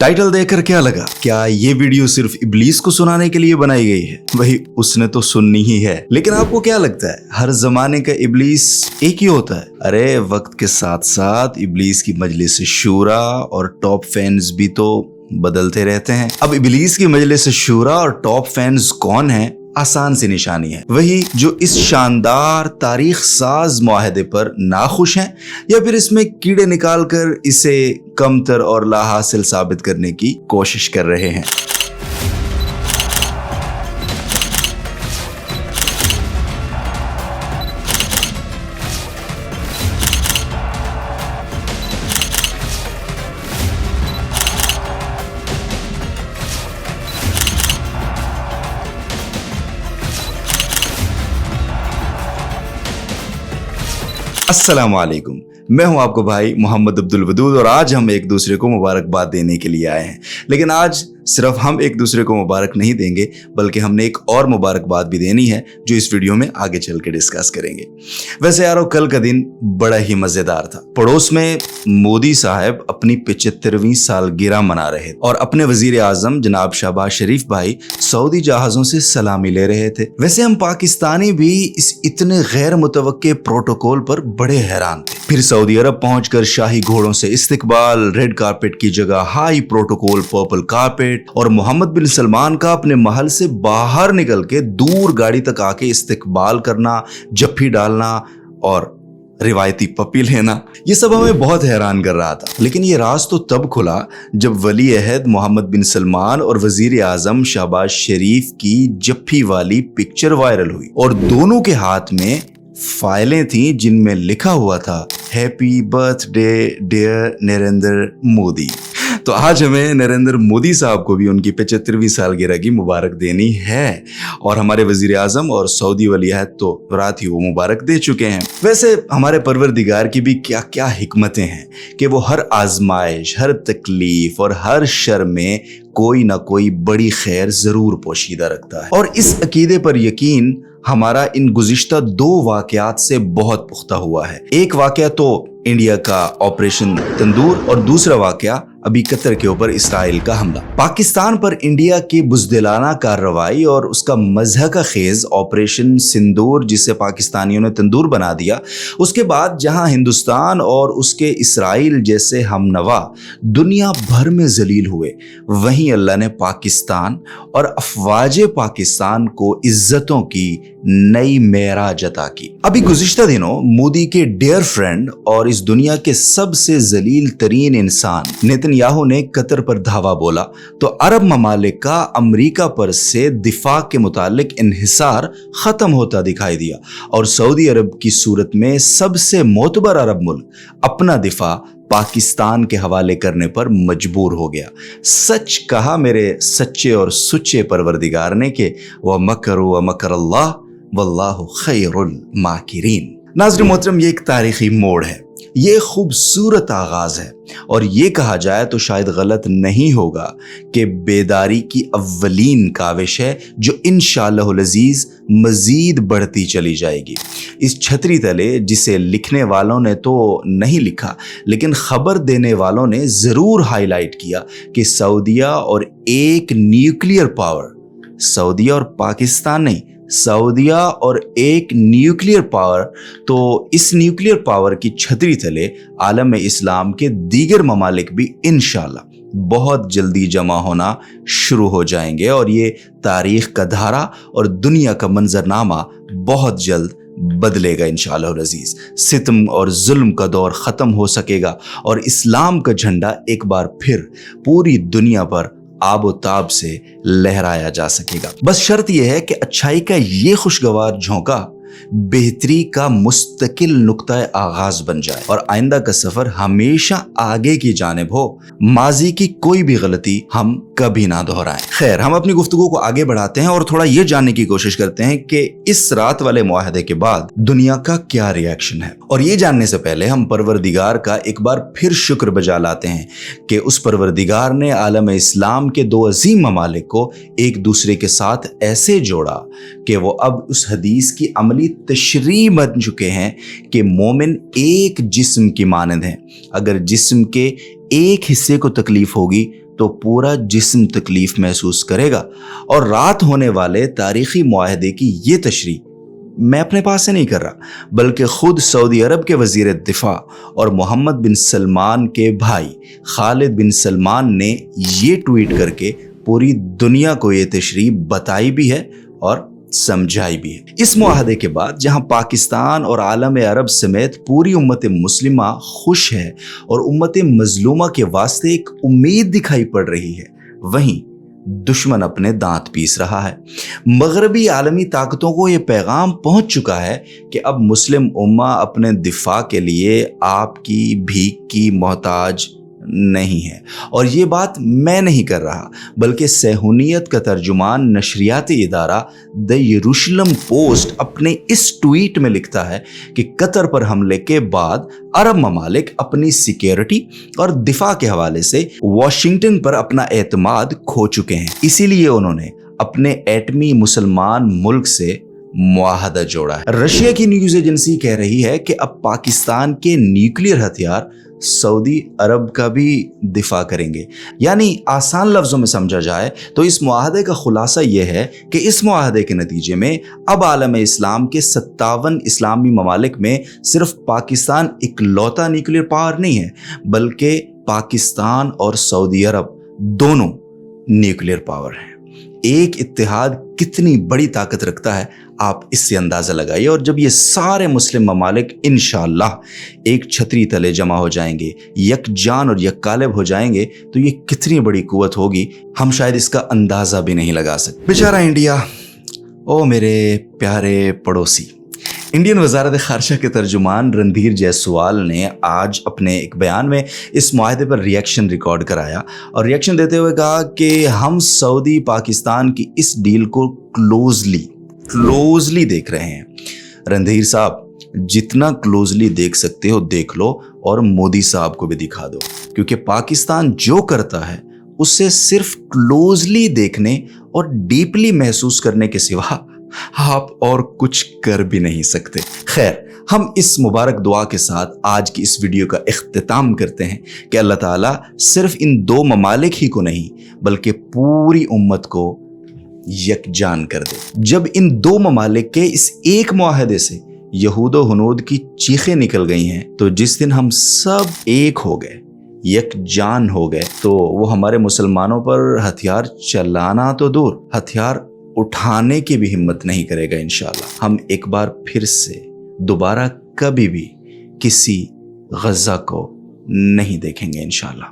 Title देखकर क्या लगा? क्या ये वीडियो सिर्फ इब्लीस को सुनाने के लिए बनाई गई है? वही उसने तो सुननी ही है। लेकिन आपको क्या लगता है हर जमाने का इब्लीस एक ही होता है? अरे वक्त के साथ साथ इब्लीस की मजलिस शूरा और टॉप फैंस भी तो बदलते रहते हैं। अब इब्लीस की मजलिस शूरा और टॉप फैंस कौन है? आसान सी निशानी है, वही जो इस शानदार तारीख साज मुआहदे पर नाखुश हैं या फिर इसमें कीड़े निकालकर इसे कमतर और लाहासिल साबित करने की कोशिश कर रहे हैं। अस्सलाम वालेकुम, मैं हूं आपको भाई मोहम्मद अब्दुल वदूद और आज हम एक दूसरे को मुबारकबाद देने के लिए आए हैं। लेकिन आज सिर्फ हम एक दूसरे को मुबारक नहीं देंगे बल्कि हमने एक और मुबारकबाद भी देनी है जो इस वीडियो में आगे चल के डिस्कस करेंगे। वैसे यारो कल का दिन बड़ा ही मजेदार था। पड़ोस में मोदी साहब अपनी 75वीं सालगिरह मना रहे और अपने वजीर आजम जनाब शहबाज शरीफ भाई सऊदी जहाजों से सलामी ले रहे थे। वैसे हम पाकिस्तानी भी इस इतने गैर मुतवक्के प्रोटोकॉल पर बड़े हैरान थे। फिर सऊदी अरब पहुंचकर शाही घोड़ों से इस्तकबाल, रेड कारपेट की जगह हाई प्रोटोकॉल पर्पल कारपेट और मोहम्मद बिन सलमान का अपने महल से बाहर निकल के दूर गाड़ी तक आके इस्तकबाल करना, जफ्फी डालना और रिवायती पप्पी लेना, ये सब हमें बहुत हैरान कर रहा था। लेकिन ये राज तो तब खुला जब वली अहद मोहम्मद बिन सलमान और वजीर आजम शहबाज शरीफ की जफ्फी वाली पिक्चर वायरल हुई और दोनों के हाथ में फाइलें थी जिनमें लिखा हुआ था happy birthday dear Narendra Modi. तो आज हमें नरेंद्र मोदी साहब को भी उनकी 75वीं सालगिरह की मुबारक देनी है और हमारे वजीर आजम और सऊदी वली अहद तो रात ही वो मुबारक दे चुके हैं। वैसे हमारे परवरदिगार की भी क्या क्या हिकमतें हैं कि वो हर आजमाइश, हर तकलीफ और हर शर में कोई ना कोई बड़ी खैर जरूर पोशीदा रखता है। और इस अकीदे पर यकीन हमारा इन गुज़िश्ता 2 वाक़यात से बहुत पुख्ता हुआ है। एक वाक़या तो इंडिया का ऑपरेशन तंदूर और दूसरा वाक़या अभी कतर के ऊपर इसराइल का हमला। पाकिस्तान पर इंडिया की बुज़दिलाना कार्रवाई और उसका मज़ह का खेज ऑपरेशन सिंदूर, जिसे पाकिस्तानियों ने तंदूर बना दिया, उसके बाद जहां हिंदुस्तान और उसके इसराइल जैसे हमनवा दुनिया भर में जलील हुए, वहीं अल्लाह ने पाकिस्तान और अफवाज पाकिस्तान को इज्जतों की नई मेराज अता की। अभी गुज़िश्ता दिनों मोदी के डियर फ्रेंड और इस दुनिया के सबसे जलील तरीन इंसान नेतन्याहू ने कतर पर धावा बोला तो अरब ममालिक का अमरीका पर से दिफा के मुतालिक इन्हिसार खत्म होता दिखाई दिया और सऊदी अरब की सूरत में सबसे मोतबर अरब मुल्क अपना दिफा पाकिस्तान के हवाले करने पर मजबूर हो गया। सच कहा मेरे सच्चे और सुच्चे परवरदिगार ने कि व मकरू व मकर अल्लाह वल्लाहु खैरुल माकिरीन। नाज़रीन मोहतरम, ये एक तारीखी मोड़ है, ये खूबसूरत आगाज है और ये कहा जाए तो शायद गलत नहीं होगा कि बेदारी की अव्वलीन काविश है जो इंशाअल्लाहुल अज़ीज़ मजीद बढ़ती चली जाएगी। इस छतरी तले जिसे लिखने वालों ने तो नहीं लिखा लेकिन खबर देने वालों ने ज़रूर हाईलाइट किया कि सऊदिया और एक न्यूक्लियर पावर, सऊदिया और पाकिस्तान नहीं, सऊदिया और एक न्यूक्लियर पावर, तो इस न्यूक्लियर पावर की छतरी तले आलम इस्लाम के दीगर ममालिक भी इंशाअल्लाह बहुत जल्दी जमा होना शुरू हो जाएंगे और ये तारीख का धारा और दुनिया का मंजरनामा बहुत जल्द बदलेगा इंशाअल्लाह अज़ीज़। सितम और जुल्म का दौर ख़त्म हो सकेगा और इस्लाम का झंडा एक बार फिर पूरी दुनिया पर आबो ताब से लहराया जा सकेगा। बस शर्त यह है कि अच्छाई का ये खुशगवार झोंका बेहतरी का मुस्तकिल नुक्ता आगाज बन जाए और आइंदा का सफर हमेशा आगे की जानिब हो, माजी की कोई भी गलती हम कभी ना दोहराएं। खैर, हम अपनी गुफ्तगू को आगे बढ़ाते हैं और थोड़ा ये जानने की कोशिश करते हैं कि इस रात वाले मुआहदे के बाद दुनिया का क्या रिएक्शन है। और ये जानने से पहले हम परवरदिगार का एक बार फिर शुक्र बजा लाते हैं कि उस परवरदिगार ने आलम इस्लाम के 2 अजीम ममालिक को एक दूसरे के साथ ऐसे जोड़ा कि वो अब उस हदीस की अमली इस्लामी तशरीह बन चुके हैं कि मोमिन एक जिस्म की मानंद है। अगर जिस्म के एक हिस्से को तकलीफ होगी तो पूरा जिस्म तकलीफ महसूस करेगा। और रात होने वाले तारीखी मुआहदे की ये तशरीह मैं अपने पास से नहीं कर रहा, बल्कि खुद सऊदी अरब के वजीर दिफा और मोहम्मद बिन सलमान के भाई खालिद बिन सलमान ने ये ट्वीट करके पूरी दुनिया को ये तशरीह बताई भी है और समझाई भी है। इस मुआहदे के बाद जहां पाकिस्तान और आलम अरब समेत पूरी उम्मत मुस्लिमा खुश है और उम्मत मजलूमा के वास्ते एक उम्मीद दिखाई पड़ रही है, वहीं दुश्मन अपने दांत पीस रहा है। मगरबी आलमी ताकतों को यह पैगाम पहुंच चुका है कि अब मुस्लिम उम्मा अपने दिफा के लिए आपकी भीख की मोहताज नहीं है। और ये बात मैं नहीं कर रहा, बल्कि सहूनियत का तर्जुमान नशरियाती इदारा द यरूशलम पोस्ट अपने इस ट्वीट में लिखता है कि कतर पर हमले के बाद अरब ममालिक अपनी सिक्योरिटी और दिफा के हवाले से वाशिंगटन पर अपना एतमाद खो चुके हैं। इसीलिए उन्होंने अपने एटमी मुसलमान मुल्क से मुआहदा जोड़ा है। रशिया की न्यूज एजेंसी कह रही है कि अब पाकिस्तान के न्यूक्लियर हथियार सऊदी अरब का भी दिफा करेंगे। यानी आसान लफ्जों में समझा जाए तो इस मुआहदे का खुलासा यह है कि इस मुआहदे के नतीजे में अब आलम इस्लाम के 57 इस्लामी ममालिक में सिर्फ पाकिस्तान इकलौता न्यूक्लियर पावर नहीं है, बल्कि पाकिस्तान और सऊदी अरब दोनों न्यूक्लियर पावर हैं। एक इत्तेहाद कितनी बड़ी ताकत रखता है आप इससे अंदाज़ा लगाइए। और जब ये सारे मुस्लिम ममालिक इंशाअल्लाह एक छतरी तले जमा हो जाएंगे, यकजान और यक्कालिब हो जाएंगे, तो ये कितनी बड़ी कुव्वत होगी, हम शायद इसका अंदाज़ा भी नहीं लगा सकते। बेचारा इंडिया, ओ मेरे प्यारे पड़ोसी। इंडियन वजारत खारजा के तर्जुमान रणधीर जायसवाल ने आज अपने एक बयान में इस मुआहदे पर रिएक्शन रिकॉर्ड कराया और रिएक्शन देते हुए कहा कि हम सऊदी पाकिस्तान की इस डील को क्लोजली देख रहे हैं। रणधीर साहब, जितना क्लोजली देख सकते हो देख लो और मोदी साहब को भी दिखा दो, क्योंकि पाकिस्तान जो करता है उससे सिर्फ क्लोजली देखने और डीपली महसूस करने के सिवा आप और कुछ कर भी नहीं सकते। खैर, हम इस मुबारक दुआ के साथ आज की इस वीडियो का इख्तिताम करते हैं कि अल्लाह ताला सिर्फ इन दो ममालिक ही को नहीं बल्कि पूरी उम्मत को यकजान कर दे। जब इन दो ममालिक के इस एक मुआहदे से यहूद व हनूद की चीखें निकल गई हैं, तो जिस दिन हम सब एक हो गए, यकजान हो गए, तो वो हमारे मुसलमानों पर हथियार चलाना तो दूर, हथियार उठाने की भी हिम्मत नहीं करेगा। इंशाअल्लाह हम एक बार फिर से दोबारा कभी भी किसी गज़ा को नहीं देखेंगे इंशाअल्लाह।